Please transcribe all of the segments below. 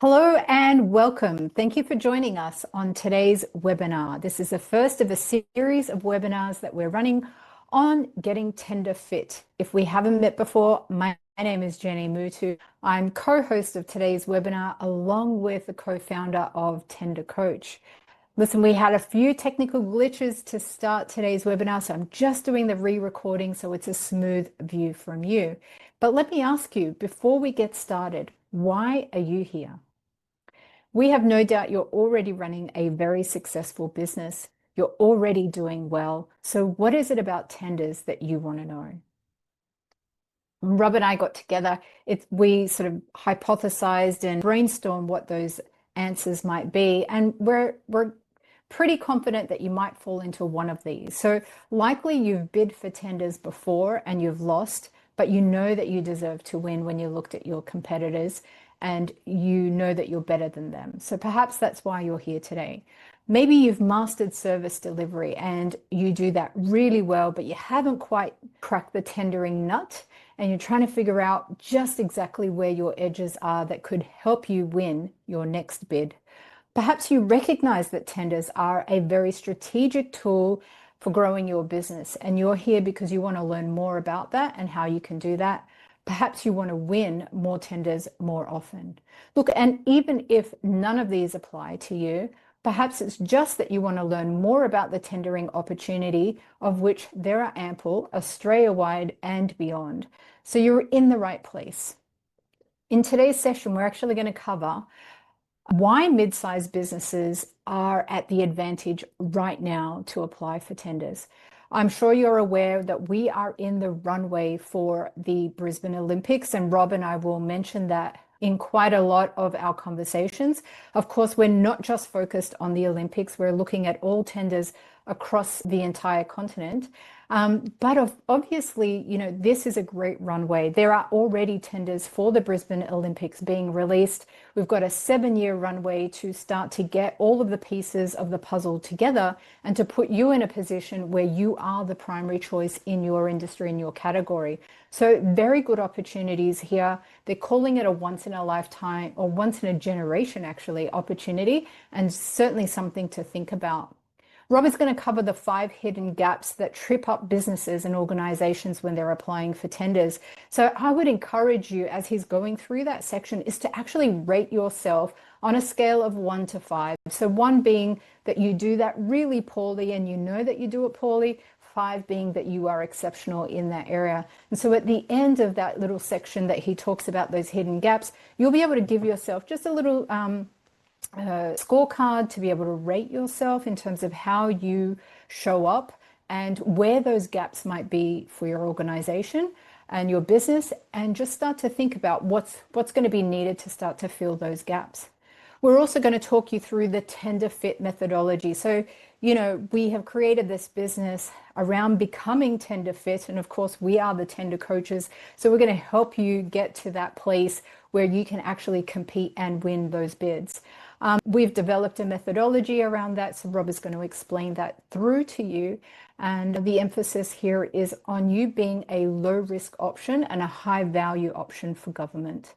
Hello and welcome. Thank you for joining us on today's webinar. This is the first of a series of webinars that we're running on getting tender fit. If we haven't met before, my name is Jenny Moutou. I'm co-host of today's webinar along with the co-founder of Tender Coach. Listen, we had a few technical glitches to start today's webinar, so I'm just doing the re-recording so it's a smooth view from you. But let me ask you, before we get started, why are you here? We have no doubt you're already running a very successful business. You're already doing well. So what is it about tenders that you want to know? Rob and I got together. We sort of hypothesized and brainstormed what those answers might be. And we're pretty confident that you might fall into one of these. So likely you've bid for tenders before and you've lost, but you know that you deserve to win when you looked at your competitors and you know that you're better than them. So perhaps that's why you're here today. Maybe you've mastered service delivery and you do that really well, but you haven't quite cracked the tendering nut and you're trying to figure out just exactly where your edges are that could help you win your next bid. Perhaps you recognize that tenders are a very strategic tool for growing your business and you're here because you want to learn more about that and how you can do that. Perhaps you want to win more tenders more often. Look, and even if none of these apply to you, perhaps it's just that you want to learn more about the tendering opportunity, of which there are ample, Australia-wide and beyond. So you're in the right place. In today's session, we're actually going to cover why mid-sized businesses are at the advantage right now to apply for tenders. I'm sure you're aware that we are in the runway for the Brisbane Olympics, and Rob and I will mention that in quite a lot of our conversations. Of course, we're not just focused on the Olympics, we're looking at all tenders across the entire continent. But obviously, this is a great runway. There are already tenders for the Brisbane Olympics being released. We've got a 7-year runway to start to get all of the pieces of the puzzle together and to put you in a position where you are the primary choice in your industry, in your category. So very good opportunities here. They're calling it a once in a lifetime or once in a generation, actually, opportunity, and certainly something to think about. Rob is going to cover the 5 hidden gaps that trip up businesses and organizations when they're applying for tenders. So I would encourage you, as he's going through that section, is to actually rate yourself on a scale of 1 to 5. So 1 being that you do that really poorly and you know that you do it poorly, 5 being that you are exceptional in that area. And so at the end of that little section that he talks about those hidden gaps, you'll be able to give yourself just a little scorecard to be able to rate yourself in terms of how you show up and where those gaps might be for your organization and your business, and just start to think about what's going to be needed to start to fill those gaps. We're also going to talk you through the TenderFit methodology. So, we have created this business around becoming TenderFit, and of course, we are the tender coaches. So we're going to help you get to that place where you can actually compete and win those bids. We've developed a methodology around that, so Rob is going to explain that through to you. And the emphasis here is on you being a low-risk option and a high-value option for government.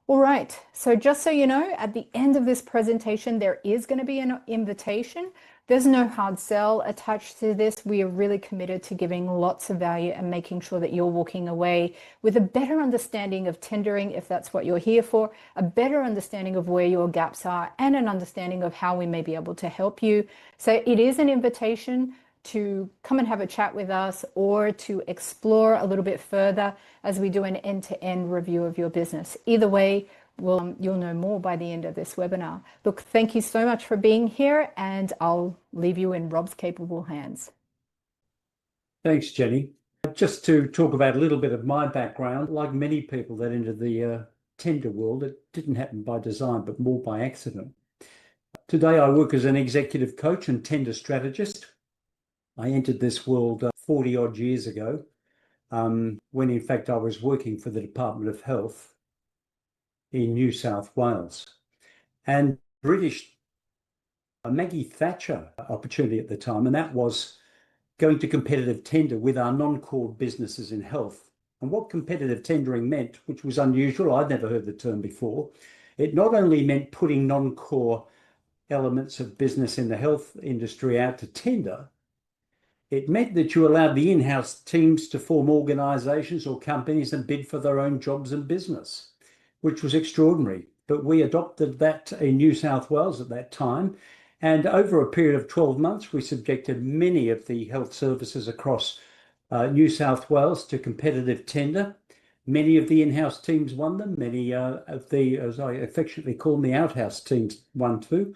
All right, so just so you know, at the end of this presentation, there is going to be an invitation. There's no hard sell attached to this. We are really committed to giving lots of value and making sure that you're walking away with a better understanding of tendering, if that's what you're here for, a better understanding of where your gaps are, and an understanding of how we may be able to help you. So it is an invitation to come and have a chat with us or to explore a little bit further as we do an end-to-end review of your business. Either way, you'll know more by the end of this webinar. Look, thank you so much for being here, and I'll leave you in Rob's capable hands. Thanks, Jenny. Just to talk about a little bit of my background, like many people that entered the tender world, it didn't happen by design, but more by accident. Today, I work as an executive coach and tender strategist. I entered this world 40 odd years ago, when in fact I was working for the Department of Health in New South Wales. And British Maggie Thatcher opportunity at the time, and that was going to competitive tender with our non-core businesses in health. And what competitive tendering meant, which was unusual, I'd never heard the term before, It not only meant putting non-core elements of business in the health industry out to tender, it meant that you allowed the in-house teams to form organisations or companies and bid for their own jobs and business, which was extraordinary. But we adopted that in New South Wales at that time. And over a period of 12 months, we subjected many of the health services across New South Wales to competitive tender. Many of the in-house teams won them. Many of the, as I affectionately call them, the outhouse teams won too.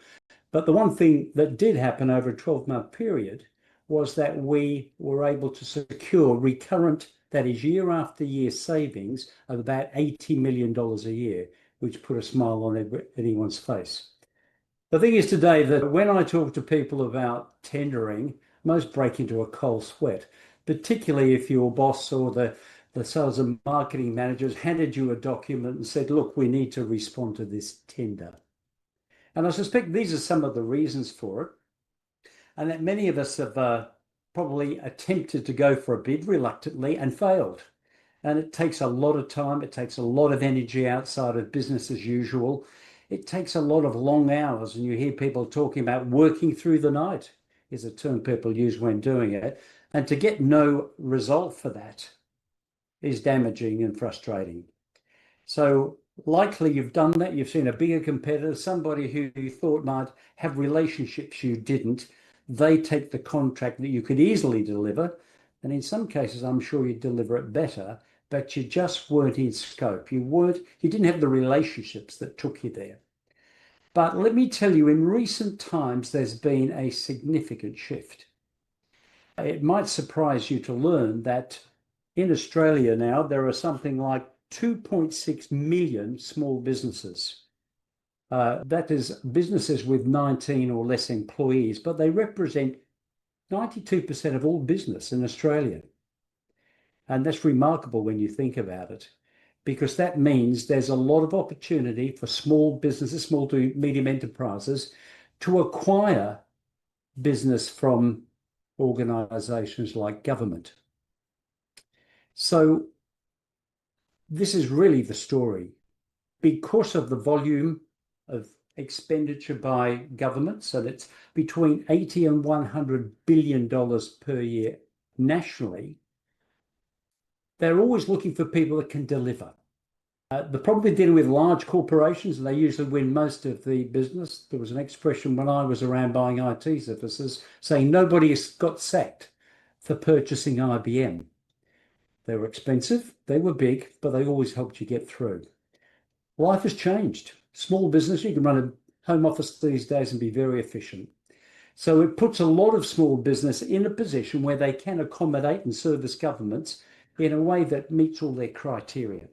But the one thing that did happen over a 12-month period was that we were able to secure recurrent, that is year after year savings of about $80 million a year, which put a smile on anyone's face. The thing is today that when I talk to people about tendering, most break into a cold sweat, particularly if your boss or the sales and marketing managers handed you a document and said, look, we need to respond to this tender. And I suspect these are some of the reasons for it, and that many of us have probably attempted to go for a bid reluctantly and failed. And it takes a lot of time. It takes a lot of energy outside of business as usual. It takes a lot of long hours. And you hear people talking about working through the night is a term people use when doing it. And to get no result for that is damaging and frustrating. So likely you've done that. You've seen a bigger competitor, somebody who you thought might have relationships you didn't. They take the contract that you could easily deliver. And in some cases, I'm sure you'd deliver it better, but you just weren't in scope. You didn't have the relationships that took you there. But let me tell you, in recent times, there's been a significant shift. It might surprise you to learn that in Australia now, there are something like 2.6 million small businesses. That is businesses with 19 or less employees, but they represent 92% of all business in Australia. And that's remarkable when you think about it, because that means there's a lot of opportunity for small businesses, small to medium enterprises, to acquire business from organisations like government. So this is really the story. Because of the volume of expenditure by government, so that's between 80 and $100 billion per year nationally, they're always looking for people that can deliver. The problem with dealing with large corporations, and they usually win most of the business. There was an expression when I was around buying IT services saying nobody got sacked for purchasing IBM. They were expensive, they were big, but they always helped you get through. Life has changed. Small business, you can run a home office these days and be very efficient. So it puts a lot of small business in a position where they can accommodate and service governments in a way that meets all their criteria.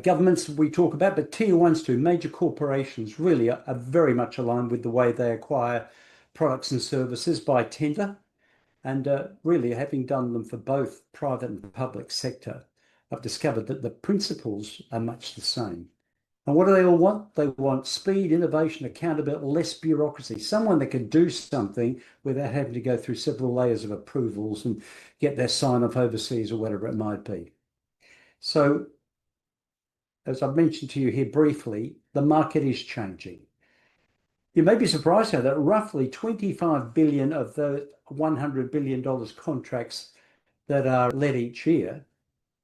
Governments we talk about, but tier ones too, major corporations really are very much aligned with the way they acquire products and services by tender. And really, having done them for both private and public sector, I've discovered that the principles are much the same. And what do they all want? They want speed, innovation, accountability, less bureaucracy, someone that can do something without having to go through several layers of approvals and get their sign-off overseas or whatever it might be. So, as I've mentioned to you here briefly, the market is changing. You may be surprised how that roughly 25 billion of the $100 billion contracts that are led each year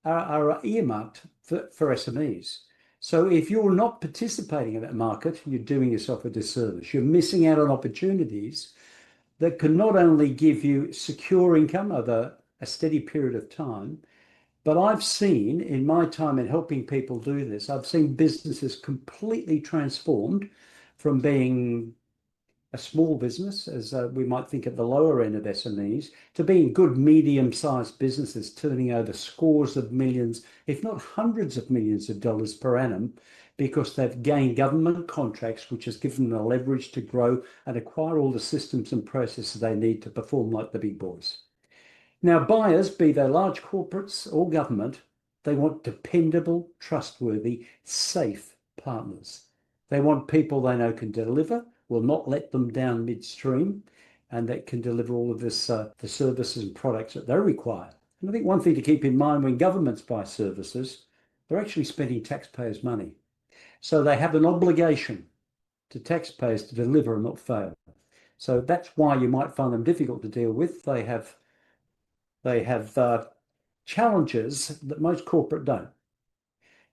are earmarked for SMEs. So if you're not participating in that market, you're doing yourself a disservice. You're missing out on opportunities that can not only give you secure income over a steady period of time, but I've seen in my time in helping people do this, I've seen businesses completely transformed from being a small business, as we might think at the lower end of SMEs, to being good medium-sized businesses turning over scores of millions, if not hundreds of millions of dollars per annum, because they've gained government contracts, which has given them the leverage to grow and acquire all the systems and processes they need to perform like the big boys. Now, buyers, be they large corporates or government, they want dependable, trustworthy, safe partners. They want people they know can deliver, will not let them down midstream, and that can deliver all of this, the services and products that they require. And I think one thing to keep in mind when governments buy services, they're actually spending taxpayers' money. So they have an obligation to taxpayers to deliver and not fail. So that's why you might find them difficult to deal with. They have challenges that most corporate don't.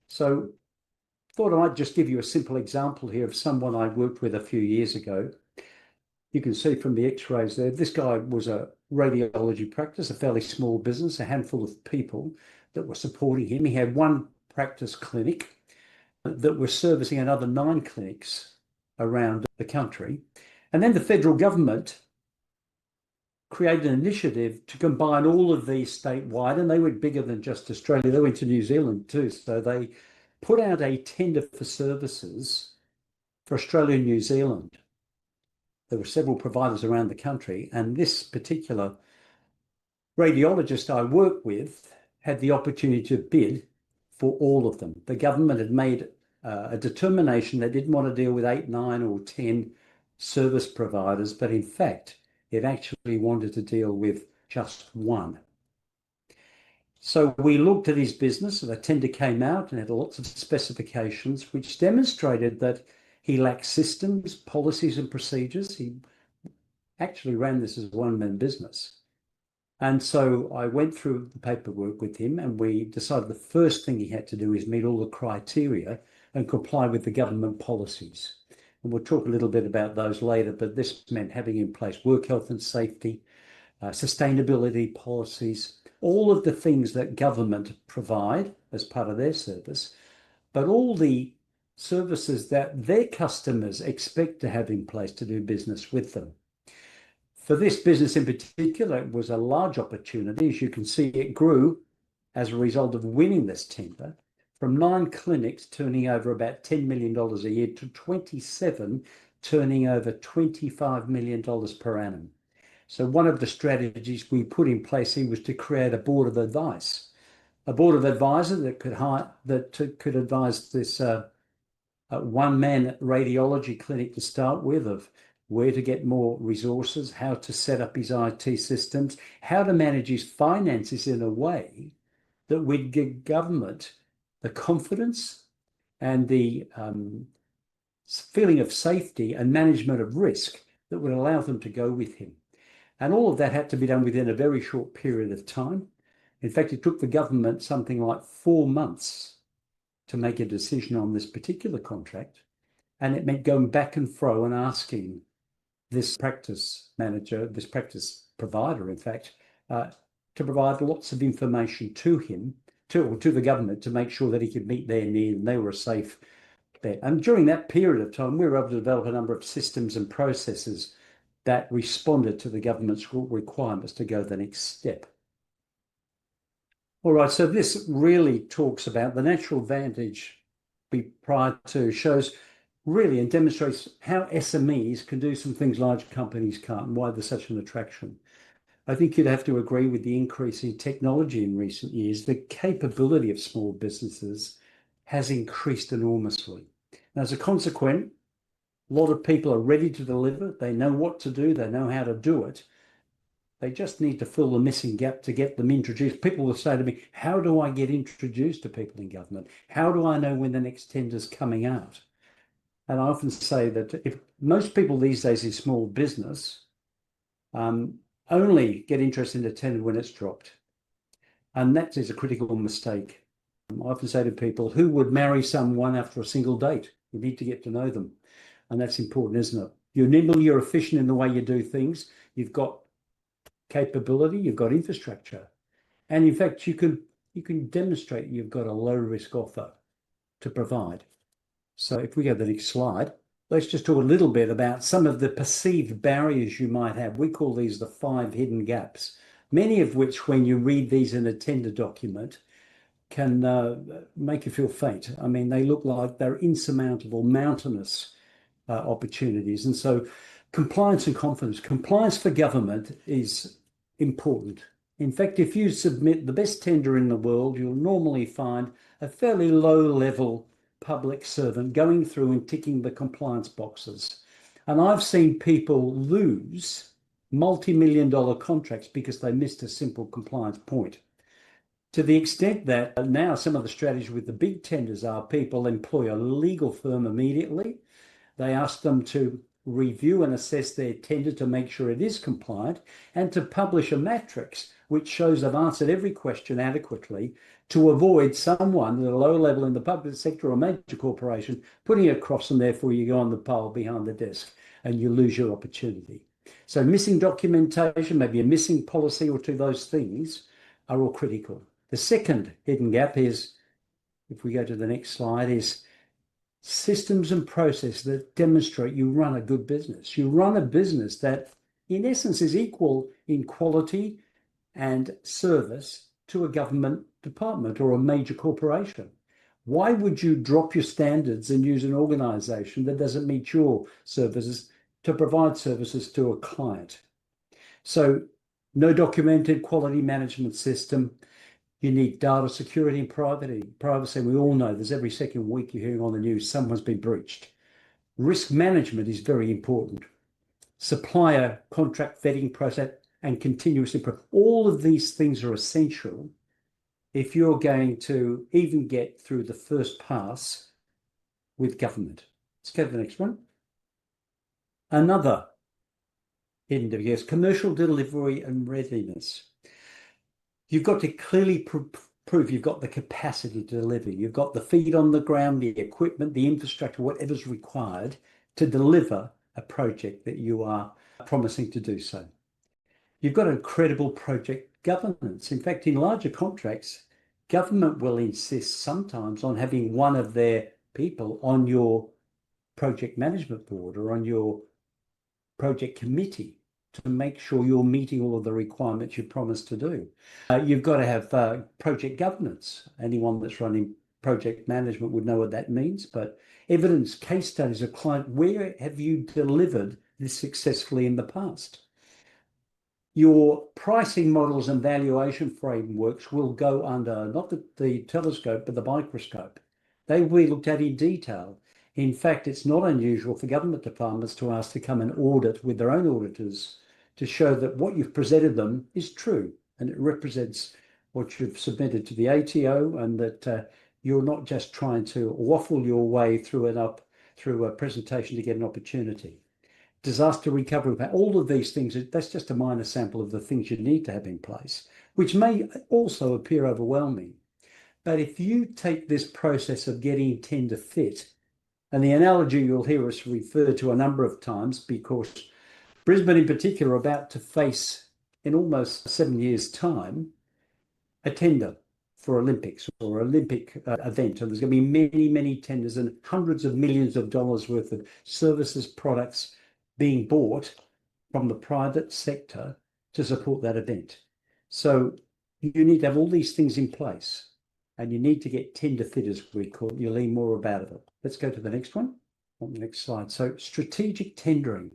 So thought I might just give you a simple example here of someone I worked with a few years ago. You can see from the x-rays there, this guy was a radiology practice, a fairly small business, a handful of people that were supporting him. He had one practice clinic that was servicing another 9 clinics around the country. And then the federal government created an initiative to combine all of these statewide, and they went bigger than just Australia. They went to New Zealand too. So they put out a tender for services for Australia and New Zealand. There were several providers around the country, and this particular radiologist I worked with had the opportunity to bid for all of them. The government had made a determination they didn't want to deal with 8, 9, or 10 service providers, but in fact, it actually wanted to deal with just one. So we looked at his business, and the tender came out and had lots of specifications, which demonstrated that he lacked systems, policies, and procedures. He actually ran this as a one-man business. And so I went through the paperwork with him, and we decided the first thing he had to do is meet all the criteria and comply with the government policies. And we'll talk a little bit about those later, but this meant having in place work health and safety, sustainability policies, all of the things that government provide as part of their service, but all the services that their customers expect to have in place to do business with them. For this business in particular, it was a large opportunity. As you can see, it grew as a result of winning this tender from 9 clinics turning over about $10 million a year to 27 turning over $25 million per annum. So one of the strategies we put in place here was to create a board of advice, a board of advisors that could advise this one-man radiology clinic to start with, of where to get more resources, how to set up his IT systems, how to manage his finances in a way that would give government the confidence and the feeling of safety and management of risk that would allow them to go with him. And all of that had to be done within a very short period of time. In fact, it took the government something like 4 months to make a decision on this particular contract. And it meant going back and fro and asking this practice manager, this practice provider, in fact, to provide lots of information to him, to the government, to make sure that he could meet their need and they were a safe bet. And during that period of time, we were able to develop a number of systems and processes that responded to the government's requirements to go the next step. All right, so this really talks about the natural advantage prior to, shows really and demonstrates how SMEs can do some things large companies can't and why there's such an attraction. I think you'd have to agree with the increase in technology in recent years. The capability of small businesses has increased enormously. And as a consequence, a lot of people are ready to deliver. They know what to do. They know how to do it. They just need to fill the missing gap to get them introduced. People will say to me, how do I get introduced to people in government? How do I know when the next tender's coming out? And I often say that if most people these days in small business only get interested in a tender when it's dropped. And that is a critical mistake. I often say to people, who would marry someone after a single date? You need to get to know them. And that's important, isn't it? You're nimble, you're efficient in the way you do things. You've got capability, you've got infrastructure. And in fact, you can demonstrate you've got a low risk offer to provide. So if we go to the next slide, let's just talk a little bit about some of the perceived barriers you might have. We call these the 5 hidden gaps, many of which, when you read these in a tender document, can make you feel faint. I mean, they look like they're insurmountable, mountainous opportunities. And so compliance and confidence. Compliance for government is important. In fact, if you submit the best tender in the world, you'll normally find a fairly low-level public servant going through and ticking the compliance boxes. And I've seen people lose multi-million-dollar contracts because they missed a simple compliance point. To the extent that now some of the strategies with the big tenders are people employ a legal firm immediately. They ask them to review and assess their tender to make sure it is compliant and to publish a matrix which shows they've answered every question adequately to avoid someone at a lower level in the public sector or a major corporation putting it across, and therefore you go on the pole behind the desk and you lose your opportunity. So missing documentation, maybe a missing policy or two, those things are all critical. The second hidden gap is, if we go to the next slide, is systems and processes that demonstrate you run a good business. You run a business that, in essence, is equal in quality and service to a government department or a major corporation. Why would you drop your standards and use an organization that doesn't meet your services to provide services to a client? So, no documented quality management system. You need data security and privacy. We all know there's every second week you're hearing on the news someone's been breached. Risk management is very important. Supplier contract vetting process and continuous improvement. All of these things are essential if you're going to even get through the first pass with government. Let's go to the next one. Another hidden difficulty is commercial delivery and readiness. You've got to clearly prove you've got the capacity to deliver. You've got the feet on the ground, the equipment, the infrastructure, whatever's required to deliver a project that you are promising to do so. You've got a credible project governance. In fact, in larger contracts, government will insist sometimes on having one of their people on your project management board or on your project committee to make sure you're meeting all of the requirements you promised to do. You've got to have project governance. Anyone that's running project management would know what that means, but evidence, case studies of client, where have you delivered this successfully in the past? Your pricing models and valuation frameworks will go under not the telescope, but the microscope. They will be looked at in detail. In fact, it's not unusual for government departments to ask to come and audit with their own auditors to show that what you've presented them is true and it represents what you've submitted to the ATO, and that you're not just trying to waffle your way through a presentation to get an opportunity. Disaster recovery, all of these things, that's just a minor sample of the things you need to have in place, which may also appear overwhelming. But if you take this process of getting TenderFit, and the analogy you'll hear us refer to a number of times, because Brisbane in particular are about to face, in almost 7 years' time, a tender for Olympics or Olympic event. And there's going to be many, many tenders and hundreds of millions of dollars worth of services, products being bought from the private sector to support that event. So you need to have all these things in place, and you need to get TenderFit, as we call it. You'll learn more about it. Let's go to the next one on the next slide. So strategic tendering.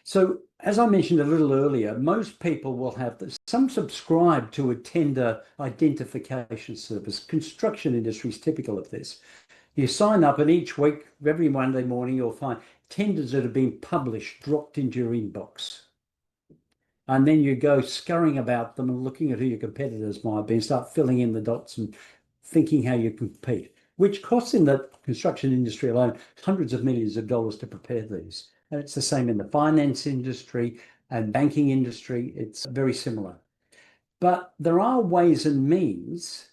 So as I mentioned a little earlier, most people will have some subscribe to a tender identification service. Construction industry is typical of this. You sign up, and each week, every Monday morning, you'll find tenders that have been published dropped into your inbox. And then you go scurrying about them and looking at who your competitors might be and start filling in the dots and thinking how you compete, which costs in the construction industry alone hundreds of millions of dollars to prepare these. And it's the same in the finance industry and banking industry. It's very similar. But there are ways and means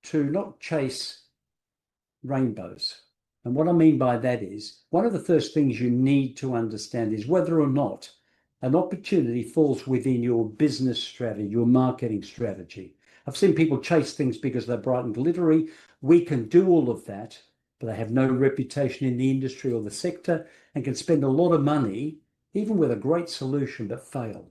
to not chase rainbows. And what I mean by that is, one of the first things you need to understand is whether or not an opportunity falls within your business strategy, your marketing strategy. I've seen people chase things because they're bright and glittery. We can do all of that, but they have no reputation in the industry or the sector and can spend a lot of money, even with a great solution, but fail.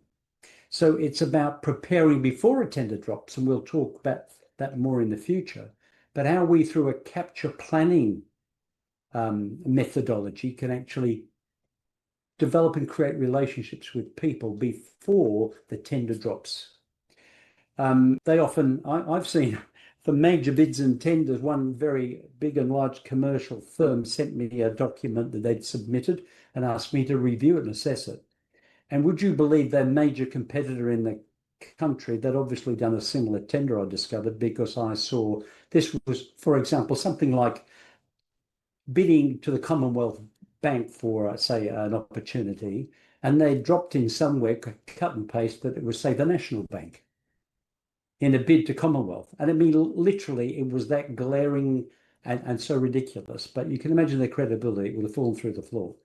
So it's about preparing before a tender drops, and we'll talk about that more in the future, but how we, through a capture planning methodology, can actually develop and create relationships with people before the tender drops. They often, I've seen for major bids and tenders, one very big and large commercial firm sent me a document that they'd submitted and asked me to review it and assess it. And would you believe their major competitor in the country that obviously done a similar tender, I discovered, because I saw this was, for example, something like bidding to the Commonwealth Bank for, say, an opportunity, and they dropped in somewhere, cut and paste, that it was, say, the National Bank in a bid to Commonwealth. And I mean, literally, it was that glaring and so ridiculous. But you can imagine the credibility, it would have fallen through the floor.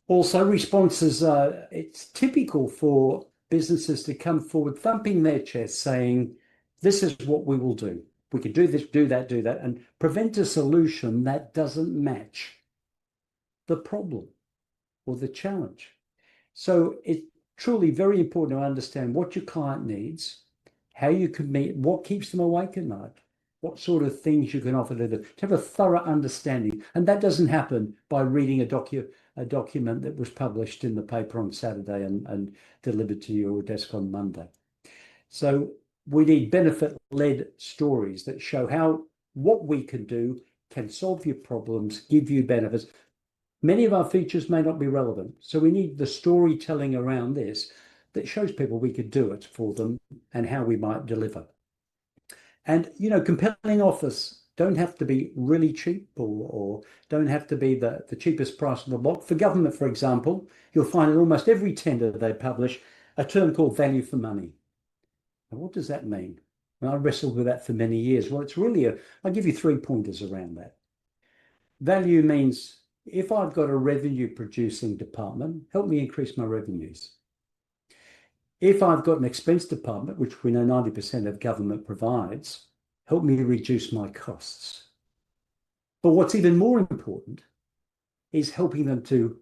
Also, responses, it's typical for businesses to come forward thumping their chest saying, this is what we will do. We can do this, do that, and prevent a solution that doesn't match the problem or the challenge. So it's truly very important to understand what your client needs, how you can meet, what keeps them awake at night, what sort of things you can offer to them, to have a thorough understanding. And that doesn't happen by reading a document that was published in the paper on Saturday and delivered to your desk on Monday. So we need benefit-led stories that show how what we can do can solve your problems, give you benefits. Many of our features may not be relevant. So we need the storytelling around this that shows people we could do it for them and how we might deliver. And, you know, compelling offers don't have to be really cheap or don't have to be the cheapest price on the block. For government, for example, you'll find in almost every tender they publish a term called value for money. Now, what does that mean? And I wrestled with that for many years. Well, it's really I'll give you 3 pointers around that. Value means if I've got a revenue producing department, help me increase my revenues. If I've got an expense department, which we know 90% of government provides, help me reduce my costs. But what's even more important is helping them to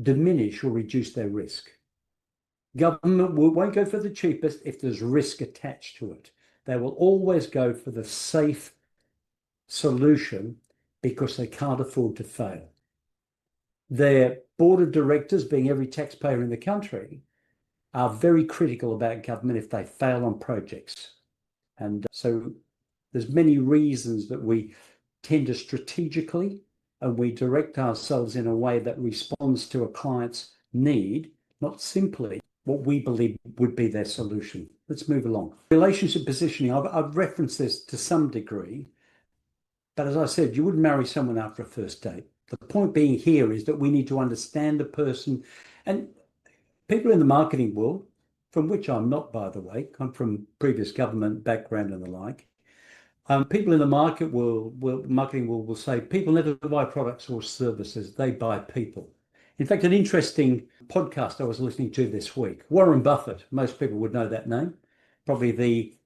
diminish or reduce their risk. Government won't go for the cheapest if there's risk attached to it. They will always go for the safe solution because they can't afford to fail. Their board of directors, being every taxpayer in the country, are very critical about government if they fail on projects. And so there's many reasons that we tender strategically and we direct ourselves in a way that responds to a client's need, not simply what we believe would be their solution. Let's move along. Relationship positioning, I've referenced this to some degree, but as I said, you wouldn't marry someone after a first date. The point being here is that we need to understand the person. And people in the marketing world, from which I'm not, by the way, I'm from previous government background and the like. People in the marketing world will say people never buy products or services, they buy people. In fact, an interesting podcast I was listening to this week, Warren Buffett, most people would know that name, probably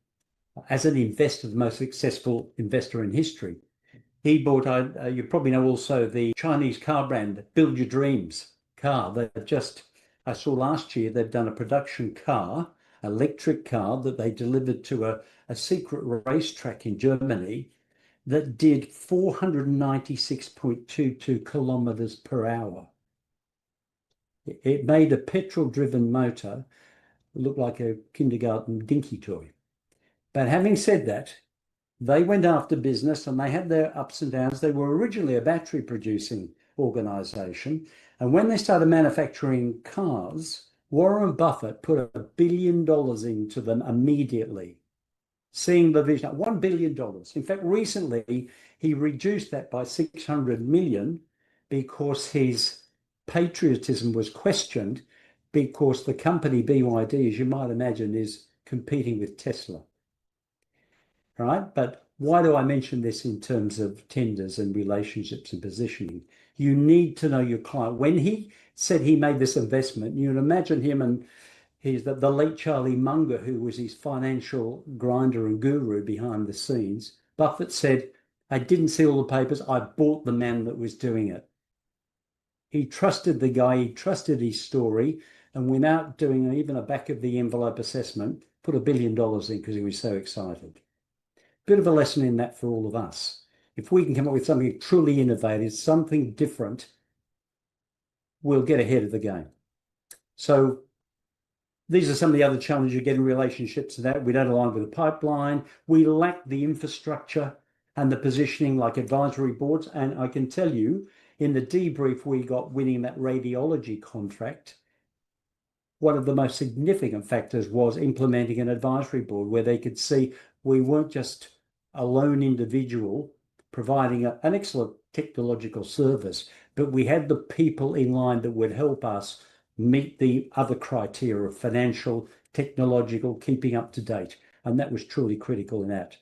as an investor, the most successful investor in history. He bought, you probably know also the Chinese car brand, Build Your Dreams car. I saw last year they've done a production car, electric car that they delivered to a secret racetrack in Germany that did 496.22 kilometers per hour. It made a petrol-driven motor look like a kindergarten dinky toy. But having said that, they went after business and they had their ups and downs. They were originally a battery producing organization. And when they started manufacturing cars, Warren Buffett put $1 billion into them immediately, seeing the vision, $1 billion. In fact, recently he reduced that by 600 million because his patriotism was questioned because the company BYD, as you might imagine, is competing with Tesla. All right, but why do I mention this in terms of tenders and relationships and positioning? You need to know your client. When he said he made this investment, you'd imagine him and he's the late Charlie Munger, who was his financial grinder and guru behind the scenes. Buffett said, I didn't see all the papers. I bought the man that was doing it. He trusted the guy. He trusted his story. And without doing even a back of the envelope assessment, put $1 billion in because he was so excited. Bit of a lesson in that for all of us. If we can come up with something truly innovative, something different, we'll get ahead of the game. So these are some of the other challenges you get in relationships to that. We don't align with the pipeline. We lack the infrastructure and the positioning like advisory boards. And I can tell you, in the debrief we got winning that radiology contract, one of the most significant factors was implementing an advisory board where they could see we weren't just a lone individual providing an excellent technological service, but we had the people in line that would help us meet the other criteria of financial, technological, keeping up to date. And that was truly critical in that.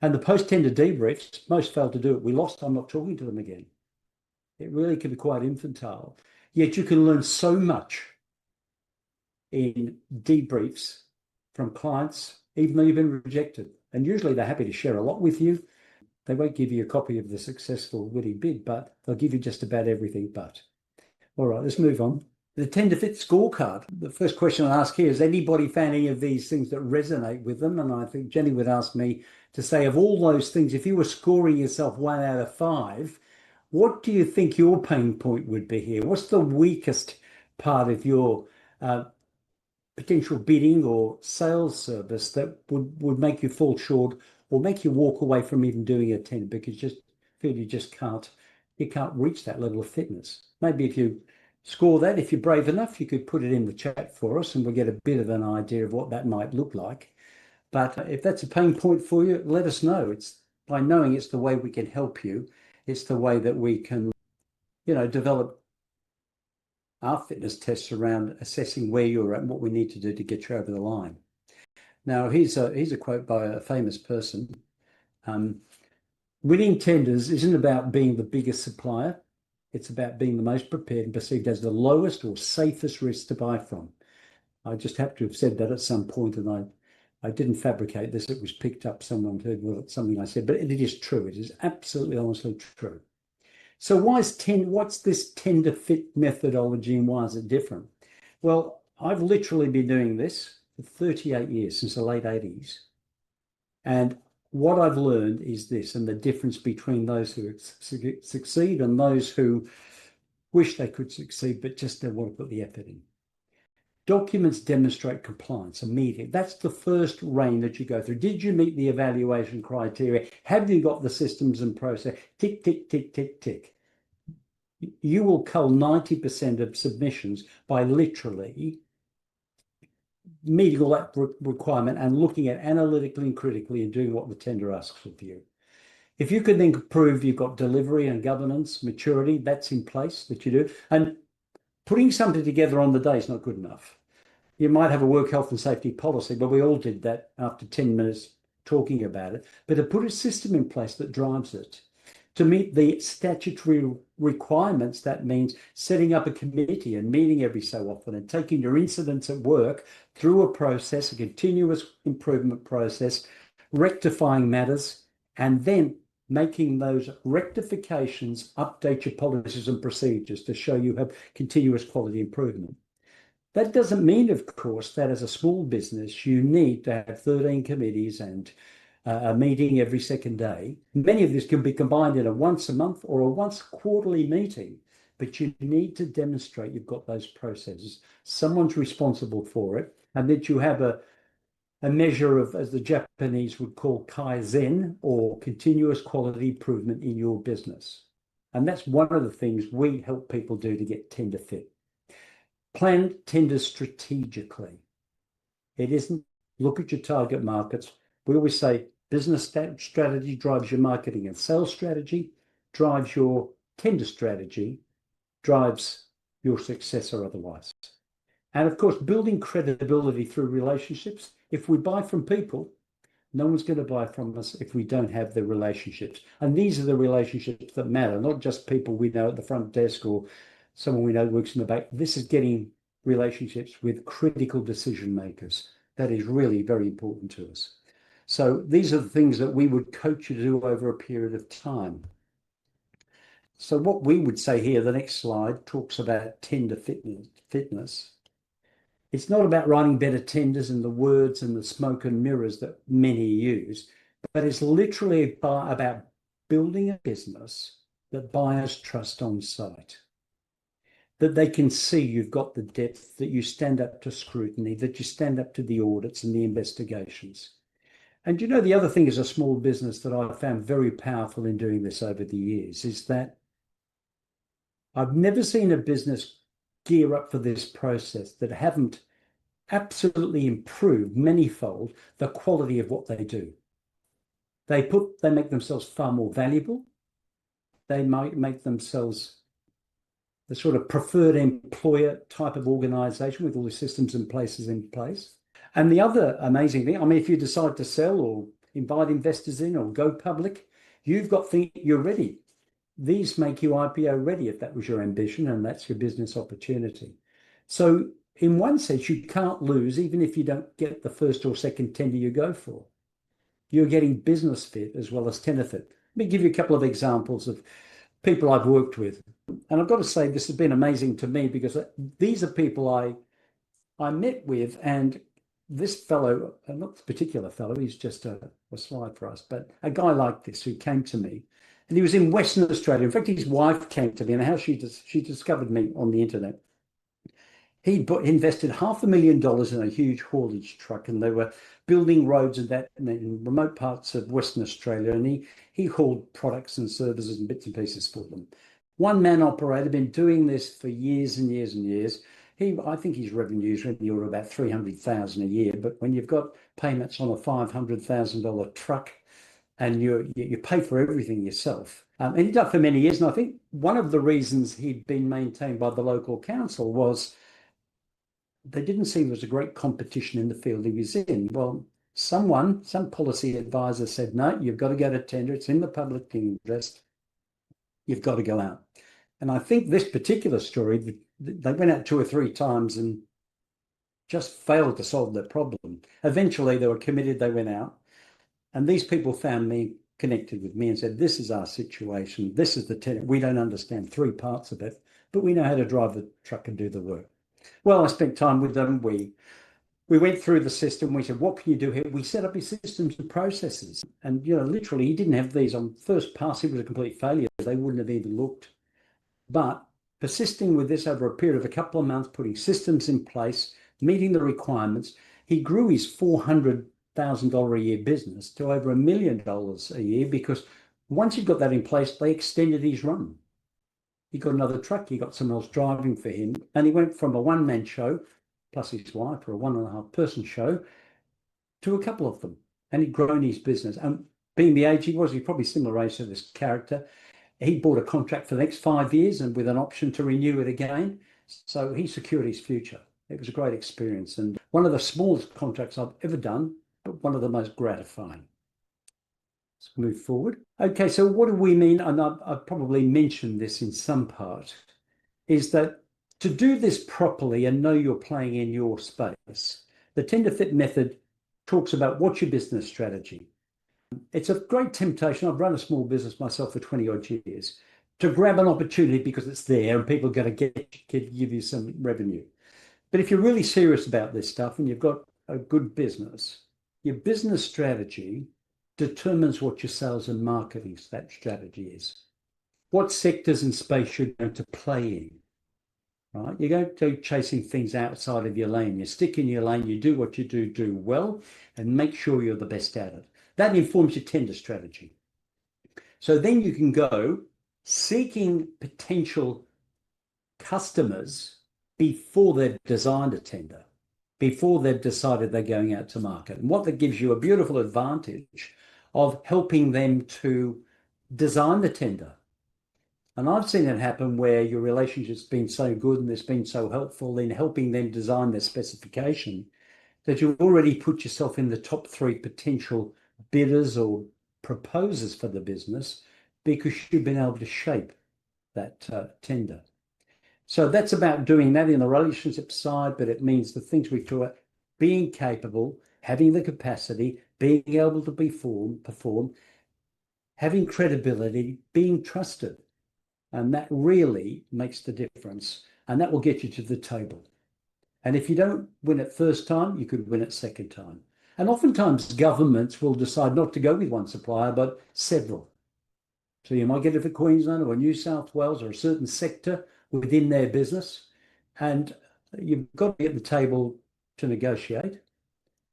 And the post-tender debriefs, most failed to do it. We lost, I'm not talking to them again. It really can be quite infantile. Yet you can learn so much in debriefs from clients, even though you've been rejected. And usually they're happy to share a lot with you. They won't give you a copy of the successful winning bid, but they'll give you just about everything but. All right, let's move on. The TenderFit scorecard. The first question I ask here is, anybody found any of these things that resonate with them? And I think Jenny would ask me to say, of all those things, if you were scoring yourself 1 out of 5, what do you think your pain point would be here? What's the weakest part of your potential bidding or sales service that would make you fall short or make you walk away from even doing a tender because you just feel you can't reach that level of fitness? Maybe if you score that, if you're brave enough, you could put it in the chat for us and we'll get a bit of an idea of what that might look like. But if that's a pain point for you, let us know. It's by knowing it's the way we can help you. It's the way that we can, develop our fitness tests around assessing where you're at and what we need to do to get you over the line. Now, here's a quote by a famous person. Winning tenders isn't about being the biggest supplier. It's about being the most prepared and perceived as the lowest or safest risk to buy from. I just have to have said that at some point, and I didn't fabricate this. It was picked up. Someone heard something I said, but it is true. It is absolutely, honestly true. So what's this TenderFit methodology and why is it different? Well, I've literally been doing this for 38 years, since the late 80s. And what I've learned is this, and the difference between those who succeed and those who wish they could succeed, but just don't want to put the effort in. Documents demonstrate compliance immediately. That's the first rein that you go through. Did you meet the evaluation criteria? Have you got the systems and process? Tick, tick, tick, tick, tick. You will cull 90% of submissions by literally meeting all that requirement and looking at analytically and critically and doing what the tender asks of you. If you can then prove you've got delivery and governance, maturity, that's in place that you do. And putting something together on the day is not good enough. You might have a work health and safety policy, but we all did that after 10 minutes talking about it. But to put a system in place that drives it, to meet the statutory requirements, that means setting up a committee and meeting every so often and taking your incidents at work through a process, a continuous improvement process, rectifying matters, and then making those rectifications update your policies and procedures to show you have continuous quality improvement. That doesn't mean, of course, that as a small business, you need to have 13 committees and a meeting every second day. Many of these can be combined in a once a month or a once quarterly meeting, but you need to demonstrate you've got those processes. Someone's responsible for it, and that you have a measure of, as the Japanese would call, kaizen, or continuous quality improvement in your business. And that's one of the things we help people do to get tender fit. Plan tenders strategically. It isn't look at your target markets. We always say business strategy drives your marketing and sales strategy, drives your tender strategy, drives your success or otherwise. And of course, building credibility through relationships. If we buy from people, no one's going to buy from us if we don't have the relationships. And these are the relationships that matter, not just people we know at the front desk or someone we know works in the back. This is getting relationships with critical decision makers. That is really very important to us. So these are the things that we would coach you to do over a period of time. So what we would say here, the next slide talks about tender fitness. It's not about writing better tenders and the words and the smoke and mirrors that many use, but it's literally about building a business that buyers trust on site, that they can see you've got the depth, that you stand up to scrutiny, that you stand up to the audits and the investigations. And you know, the other thing as a small business that I've found very powerful in doing this over the years is that I've never seen a business gear up for this process that haven't absolutely improve manyfold the quality of what they do. They make themselves far more valuable. They might make themselves the sort of preferred employer type of organization with all the systems and places in place. And the other amazing thing, I mean, if you decide to sell or invite investors in or go public, you've got you're ready. These make you IPO ready if that was your ambition and that's your business opportunity. So in one sense, you can't lose even if you don't get the first or second tender you go for. You're getting business fit as well as TenderFit. Let me give you a couple of examples of people I've worked with. And I've got to say, this has been amazing to me because these are people I met with, and this fellow, not this particular fellow, he's just a slide for us, but a guy like this who came to me, and he was in Western Australia. In fact, his wife came to me, and how she discovered me on the internet. He invested $500,000 in a huge haulage truck, and they were building roads and that in remote parts of Western Australia, and he hauled products and services and bits and pieces for them. One man operator, been doing this for years and years and years. I think his revenues are in the order of about $300,000 a year. But when you've got payments on a $500,000 truck, and you pay for everything yourself, and he did that for many years. And I think one of the reasons he'd been maintained by the local council was they didn't see there was a great competition in the field he was in. Well, some policy advisor said, no, you've got to go to tender. It's in the public interest. You've got to go out. And I think this particular story, they went out 2 or 3 times and just failed to solve their problem. Eventually, they were committed. They went out. And these people found me, connected with me and said, this is our situation. This is the tender. We don't understand 3 parts of it, but we know how to drive the truck and do the work. Well, I spent time with them. We went through the system. We said, what can you do here? We set up his systems and processes. And, literally, he didn't have these on first pass. It was a complete failure. They wouldn't have even looked. But persisting with this over a period of a couple of months, putting systems in place, meeting the requirements, he grew his $400,000 a year business to over $1 million a year, because once he got that in place, they extended his run. He got another truck. He got someone else driving for him. And he went from a one-man show, plus his wife, or a 1.5-person show, to a couple of them. And he'd grown his business. And being the age he was, he's probably similar age to this character. He bought a contract for the next 5 years and with an option to renew it again. So he secured his future. It was a great experience. And one of the smallest contracts I've ever done, but one of the most gratifying. Let's move forward. Okay, so what do we mean? And I've probably mentioned this in some part, is that to do this properly and know you're playing in your space, the TenderFit method talks about what's your business strategy. It's a great temptation. I've run a small business myself for 20 odd years, to grab an opportunity because it's there and people are going to give you some revenue. But if you're really serious about this stuff and you've got a good business, your business strategy determines what your sales and marketing strategy is. What sectors and space you're going to play in, right? You're going to go chasing things outside of your lane. You stick in your lane, you do what you do well, and make sure you're the best at it. That informs your tender strategy. So then you can go seeking potential customers before they've designed a tender, before they've decided they're going out to market. And what that gives you a beautiful advantage of helping them to design the tender. And I've seen it happen where your relationship's been so good and it's been so helpful in helping them design their specification that you've already put yourself in the top 3 potential bidders or proposers for the business because you've been able to shape that tender. So that's about doing that in the relationship side, but it means the things we talk about: being capable, having the capacity, being able to perform, having credibility, being trusted. And that really makes the difference. And that will get you to the table. And if you don't win it first time, you could win it second time. And oftentimes governments will decide not to go with one supplier, but several. So you might get it for Queensland or New South Wales or a certain sector within their business. And you've got to be at the table to negotiate.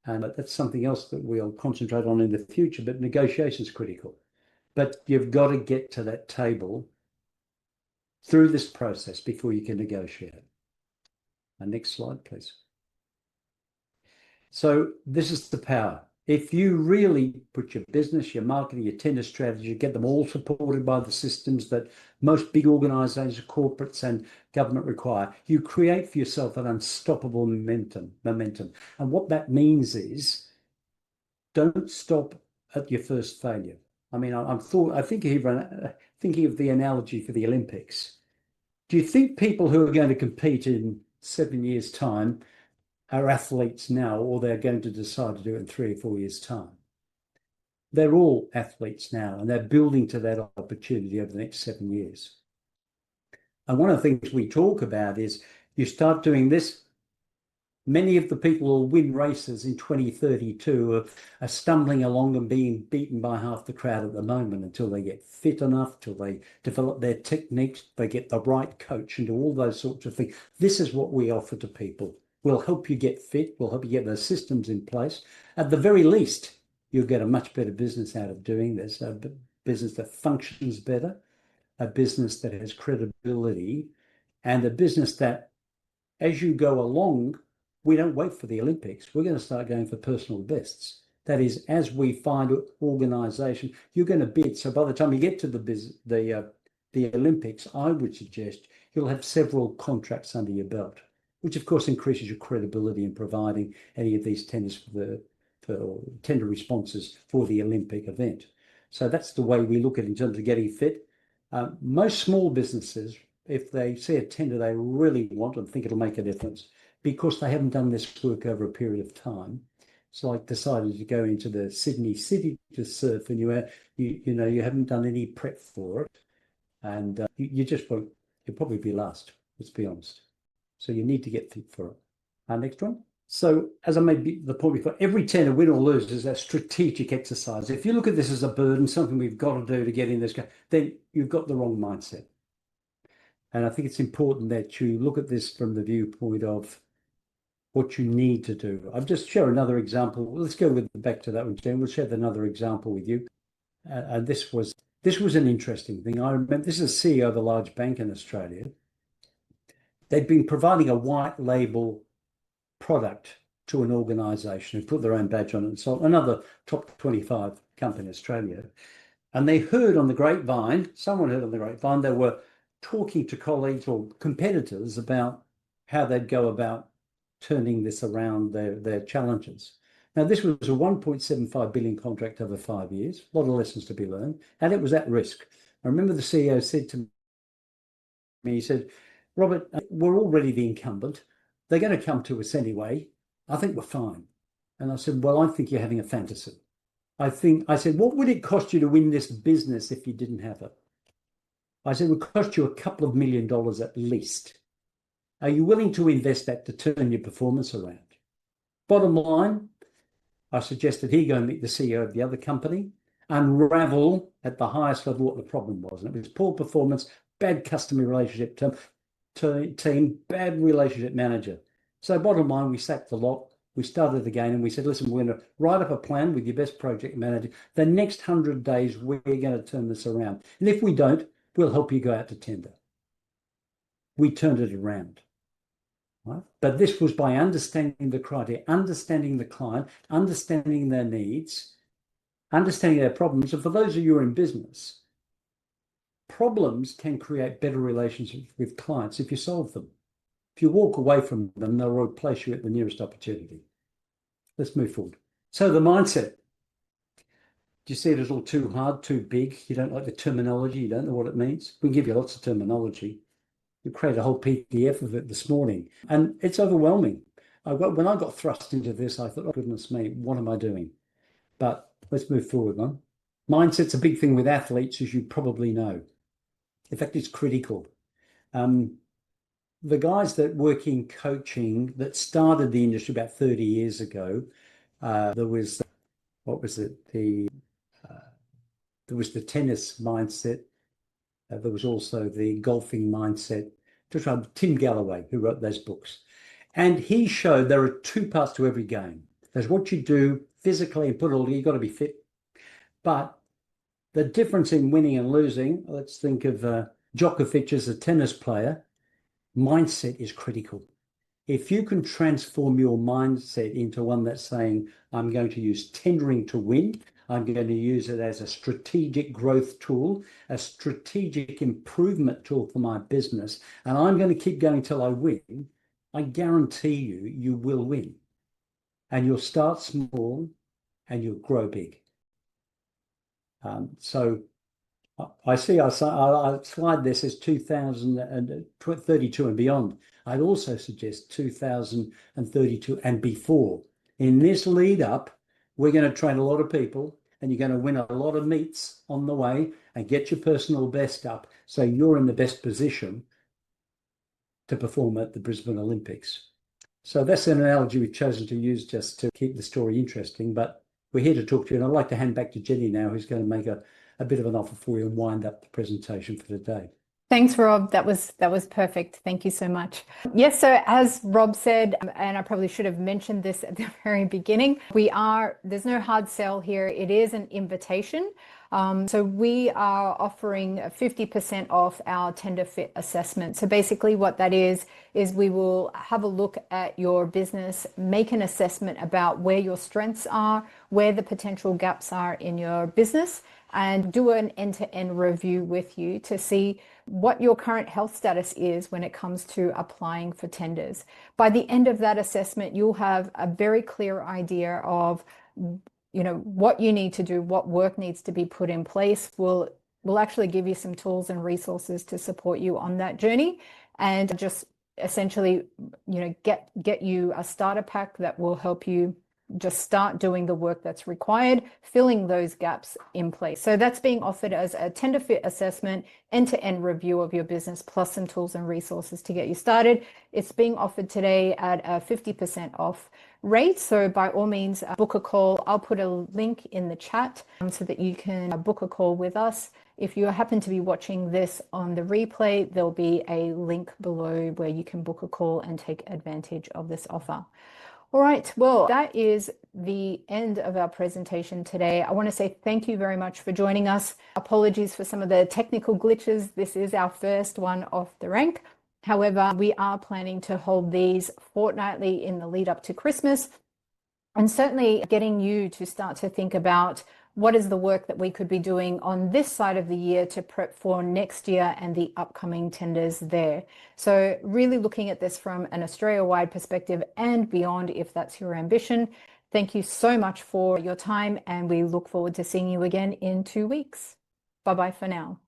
And that's something else that we'll concentrate on in the future, but negotiation is critical. But you've got to get to that table through this process before you can negotiate. Next slide, please. So this is the power. If you really put your business, your marketing, your tender strategy, get them all supported by the systems that most big organizations, corporates and government require, you create for yourself an unstoppable momentum. And what that means is don't stop at your first failure. I mean, I'm thinking of the analogy for the Olympics. Do you think people who are going to compete in 7 years' time are athletes now, or they're going to decide to do it in 3 or 4 years' time? They're all athletes now, and they're building to that opportunity over the next 7 years. And one of the things we talk about is you start doing this. Many of the people who will win races in 2032 are stumbling along and being beaten by half the crowd at the moment until they get fit enough, till they develop their techniques, they get the right coach and do all those sorts of things. This is what we offer to people. We'll help you get fit. We'll help you get those systems in place. At the very least, you'll get a much better business out of doing this, a business that functions better, a business that has credibility, and a business that, as you go along, we don't wait for the Olympics. We're going to start going for personal bests. That is, as we find organisation, you're going to bid. So by the time you get to the Olympics, I would suggest you'll have several contracts under your belt, which of course increases your credibility in providing any of these tenders for tender responses for the Olympic event. So that's the way we look at it in terms of getting fit. Most small businesses, if they see a tender they really want and think it'll make a difference, because they haven't done this work over a period of time, it's like decided to go into the Sydney City to surf, and you haven't done any prep for it, and you just won't. You'll probably be last. Let's be honest. So you need to get fit for it. Next one. So as I made the point before, every tender, win or lose, is a strategic exercise. If you look at this as a burden, something we've got to do to get in this, then you've got the wrong mindset. And I think it's important that you look at this from the viewpoint of what you need to do. I'll just share another example. Let's go back to that one, Jen. We'll share another example with you. And this was an interesting thing. I remember this is a CEO of a large bank in Australia. They'd been providing a white label product to an organisation who put their own badge on it and so another top 25 company in Australia. And they heard on the grapevine, someone heard on the grapevine, they were talking to colleagues or competitors about how they'd go about turning this around, their challenges. Now, this was a 1.75 billion contract over 5 years, a lot of lessons to be learned, and it was at risk. I remember the CEO said to me, he said, Robert, we're already the incumbent. They're going to come to us anyway. I think we're fine. And I said, well, I think you're having a fantasy. I said, what would it cost you to win this business if you didn't have it? I said, it would cost you a couple of $1 million at least. Are you willing to invest that to turn your performance around? Bottom line, I suggested he go and meet the CEO of the other company, unravel at the highest level what the problem was. And it was poor performance, bad customer relationship team, bad relationship manager. So bottom line, we sacked the lot. We started again and we said, listen, we're going to write up a plan with your best project manager. The next 100 days, we're going to turn this around. And if we don't, we'll help you go out to tender. We turned it around. Right? But this was by understanding the criteria, understanding the client, understanding their needs, understanding their problems. And for those of you who are in business, problems can create better relationships with clients if you solve them. If you walk away from them, they'll replace you at the nearest opportunity. Let's move forward. So the mindset. Do you see it as all too hard, too big? You don't like the terminology. You don't know what it means. We can give you lots of terminology. We created a whole PDF of it this morning, and it's overwhelming. When I got thrust into this, I thought, oh, goodness me, what am I doing? But let's move forward, man. Mindset's a big thing with athletes, as you probably know. In fact, it's critical. The guys that work in coaching that started the industry about 30 years ago, there was, there was the tennis mindset. There was also the golfing mindset. Tim Galloway, who wrote those books. And he showed there are two parts to every game. There's what you do physically and put it all, you've got to be fit. But the difference in winning and losing, let's think of Djokovic as a tennis player, mindset is critical. If you can transform your mindset into one that's saying, I'm going to use tendering to win, I'm going to use it as a strategic growth tool, a strategic improvement tool for my business, and I'm going to keep going till I win, I guarantee you, you will win. And you'll start small and you'll grow big. So I see I slide this as 2032 and beyond. I'd also suggest 2032 and before. In this lead up, we're going to train a lot of people and you're going to win a lot of meets on the way and get your personal best up so you're in the best position to perform at the Brisbane Olympics. So that's an analogy we've chosen to use just to keep the story interesting, but we're here to talk to you, and I'd like to hand back to Jenny now, who's going to make a bit of an offer for you and wind up the presentation for today. Thanks, Rob. That was perfect. Thank you so much. Yes, so as Rob said, and I probably should have mentioned this at the very beginning, there's no hard sell here. It is an invitation. So we are offering 50% off our TenderFit assessment. So basically what that is we will have a look at your business, make an assessment about where your strengths are, where the potential gaps are in your business, and do an end-to-end review with you to see what your current health status is when it comes to applying for tenders. By the end of that assessment, you'll have a very clear idea of what you need to do, what work needs to be put in place. We'll actually give you some tools and resources to support you on that journey, and just essentially, get you a starter pack that will help you just start doing the work that's required, filling those gaps in place. So that's being offered as a TenderFit assessment, end-to-end review of your business, plus some tools and resources to get you started. It's being offered today at a 50% off rate. So by all means, book a call. I'll put a link in the chat so that you can book a call with us. If you happen to be watching this on the replay, there'll be a link below where you can book a call and take advantage of this offer. All right, well, that is the end of our presentation today. I want to say thank you very much for joining us. Apologies for some of the technical glitches. This is our first one off the rank. However, we are planning to hold these fortnightly in the lead up to Christmas, and certainly getting you to start to think about what is the work that we could be doing on this side of the year to prep for next year and the upcoming tenders there. So really looking at this from an Australia-wide perspective and beyond, if that's your ambition. Thank you so much for your time, and we look forward to seeing you again in 2 weeks. Bye-bye for now.